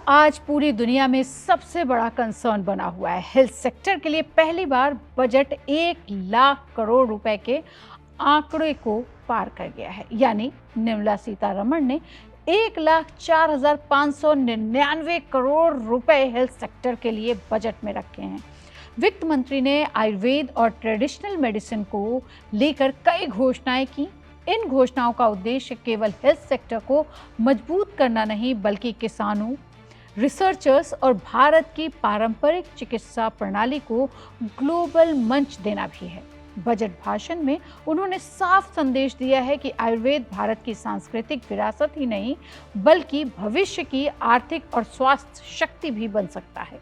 आज पूरी दुनिया में सबसे बड़ा कंसर्न बना हुआ है। हेल्थ सेक्टर के लिए पहली बार बजट 1 लाख करोड़ रुपए के आंकड़े को पार कर गया है। यानी निर्मला सीतारमण ने 1,04,599 करोड़ रुपए हेल्थ सेक्टर के लिए बजट में रखे हैं। वित्त मंत्री ने आयुर्वेद और ट्रेडिशनल मेडिसिन को लेकर कई घोषणाएं की। इन घोषणाओं का उद्देश्य केवल हेल्थ सेक्टर को मजबूत करना नहीं, बल्कि किसानों, रिसर्चर्स और भारत की पारंपरिक चिकित्सा प्रणाली को ग्लोबल मंच देना भी है। बजट भाषण में उन्होंने साफ संदेश दिया है कि आयुर्वेद भारत की सांस्कृतिक विरासत ही नहीं, बल्कि भविष्य की आर्थिक और स्वास्थ्य शक्ति भी बन सकता है।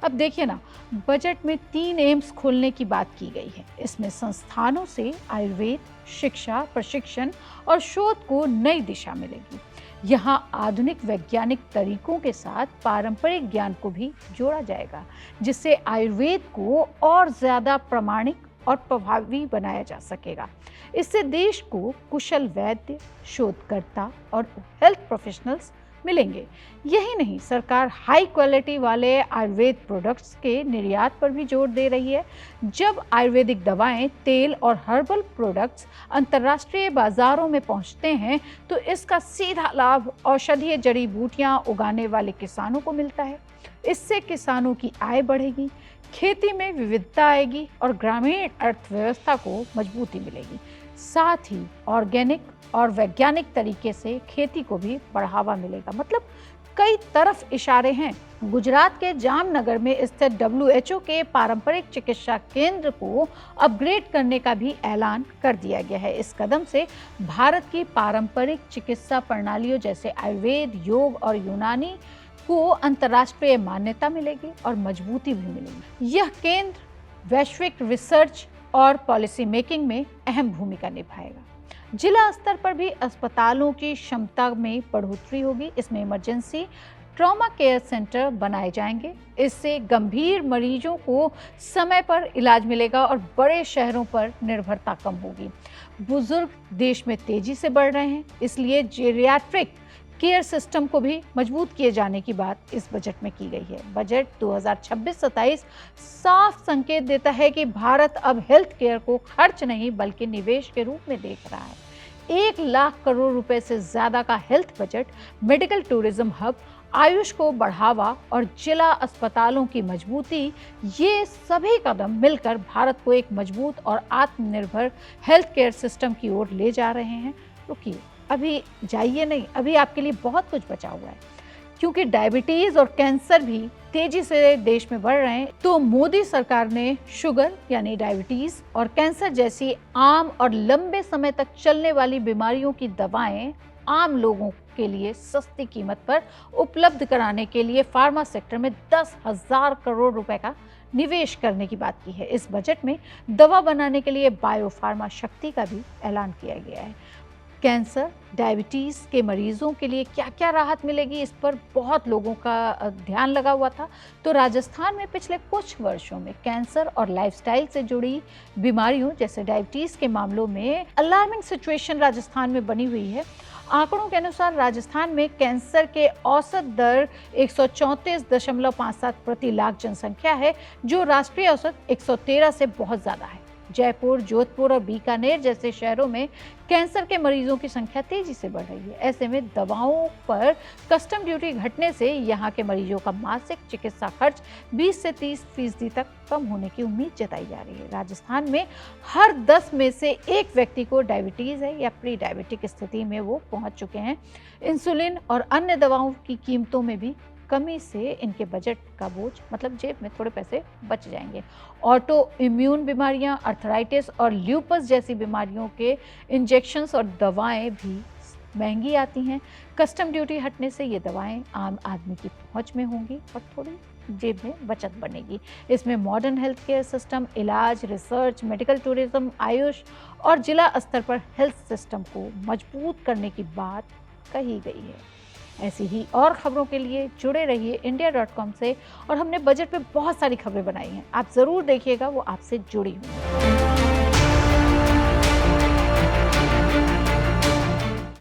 अब देखिए ना, बजट में 3 एम्स खोलने की बात की गई है। इसमें संस्थानों से आयुर्वेद शिक्षा, प्रशिक्षण और शोध को नई दिशा मिलेगी। यहाँ आधुनिक वैज्ञानिक तरीकों के साथ पारंपरिक ज्ञान को भी जोड़ा जाएगा, जिससे आयुर्वेद को और ज्यादा प्रामाणिक और प्रभावी बनाया जा सकेगा। इससे देश को कुशल वैद्य, शोधकर्ता और हेल्थ प्रोफेशनल्स मिलेंगे। यही नहीं, सरकार हाई क्वालिटी वाले आयुर्वेद प्रोडक्ट्स के निर्यात पर भी जोर दे रही है। जब आयुर्वेदिक दवाएं, तेल और हर्बल प्रोडक्ट्स अंतर्राष्ट्रीय बाजारों में पहुंचते हैं, तो इसका सीधा लाभ औषधीय जड़ी बूटियां उगाने वाले किसानों को मिलता है। इससे किसानों की आय बढ़ेगी, खेती में विविधता आएगी और ग्रामीण अर्थव्यवस्था को मजबूती मिलेगी। साथ ही ऑर्गेनिक और वैज्ञानिक तरीके से खेती को भी बढ़ावा मिलेगा। मतलब कई तरफ इशारे हैं। गुजरात के जामनगर में स्थित WHO के पारंपरिक चिकित्सा केंद्र को अपग्रेड करने का भी ऐलान कर दिया गया है। इस कदम से भारत की पारंपरिक चिकित्सा प्रणालियों जैसे आयुर्वेद, योग और यूनानी को अंतर्राष्ट्रीय मान्यता मिलेगी और मजबूती भी मिलेगी। यह केंद्र वैश्विक रिसर्च और पॉलिसी मेकिंग में अहम भूमिका निभाएगा। जिला स्तर पर भी अस्पतालों की क्षमता में बढ़ोतरी होगी। इसमें इमरजेंसी ट्रॉमा केयर सेंटर बनाए जाएंगे। इससे गंभीर मरीजों को समय पर इलाज मिलेगा और बड़े शहरों पर निर्भरता कम होगी। बुजुर्ग देश में तेजी से बढ़ रहे हैं, इसलिए जेरियाट्रिक केयर सिस्टम को भी मजबूत किए जाने की बात इस बजट में की गई है। बजट 2026-27 साफ संकेत देता है कि भारत अब हेल्थ केयर को खर्च नहीं, बल्कि निवेश के रूप में देख रहा है। 1 लाख करोड़ रुपए से ज्यादा का health budget, medical tourism hub, Ayush को बढ़ावा और जिला अस्पतालों की मजबूती, ये सभी कदम मिलकर भारत को एक मजबूत और आत्मनिर्भर हेल्थ केयर सिस्टम की ओर ले जा रहे हैं। रुकिए, अभी जाइए नहीं, अभी आपके लिए बहुत कुछ बचा हुआ है। क्योंकि डायबिटीज और कैंसर भी तेजी से देश में बढ़ रहे हैं, तो मोदी सरकार ने शुगर यानी डायबिटीज और कैंसर जैसी आम और लंबे समय तक चलने वाली बीमारियों की दवाएं आम लोगों के लिए सस्ती कीमत पर उपलब्ध कराने के लिए फार्मा सेक्टर में 10,000 करोड़ रुपए का निवेश करने की बात की है। इस बजट में दवा बनाने के लिए बायोफार्मा शक्ति का भी ऐलान किया गया है। कैंसर, डायबिटीज़ के मरीजों के लिए क्या क्या राहत मिलेगी, इस पर बहुत लोगों का ध्यान लगा हुआ था। तो राजस्थान में पिछले कुछ वर्षों में कैंसर और लाइफस्टाइल से जुड़ी बीमारियों जैसे डायबिटीज़ के मामलों में अलार्मिंग सिचुएशन राजस्थान में बनी हुई है। आंकड़ों के अनुसार राजस्थान में कैंसर के औसत दर 134.57 प्रति लाख जनसंख्या है, जो राष्ट्रीय औसत 113 से बहुत ज़्यादा है। जयपुर, जोधपुर और बीकानेर जैसे शहरों में कैंसर के मरीजों की संख्या तेजी से बढ़ रही है। ऐसे में दवाओं पर कस्टम ड्यूटी घटने से यहाँ के मरीजों का मासिक चिकित्सा खर्च 20 से 30% तक कम होने की उम्मीद जताई जा रही है। राजस्थान में हर 10 में से 1 व्यक्ति को डायबिटीज है या प्री डायबिटिक स्थिति में वो पहुंच चुके हैं। इंसुलिन और अन्य दवाओं की कीमतों में भी कमी से इनके बजट का बोझ, मतलब जेब में थोड़े पैसे बच जाएंगे। ऑटो इम्यून बीमारियां, अर्थराइटिस और ल्यूपस जैसी बीमारियों के इंजेक्शंस और दवाएं भी महंगी आती हैं। कस्टम ड्यूटी हटने से ये दवाएं आम आदमी की पहुंच में होंगी और थोड़ी जेब में बचत बनेगी। इसमें मॉडर्न हेल्थ केयर सिस्टम, इलाज, रिसर्च, मेडिकल टूरिज्म, आयुष और जिला स्तर पर हेल्थ सिस्टम को मजबूत करने की बात कही गई है। ऐसी ही और खबरों के लिए जुड़े रहिए India.com से। और हमने बजट पे बहुत सारी खबरें बनाई हैं, आप ज़रूर देखिएगा, वो आपसे जुड़ी हुई हैं।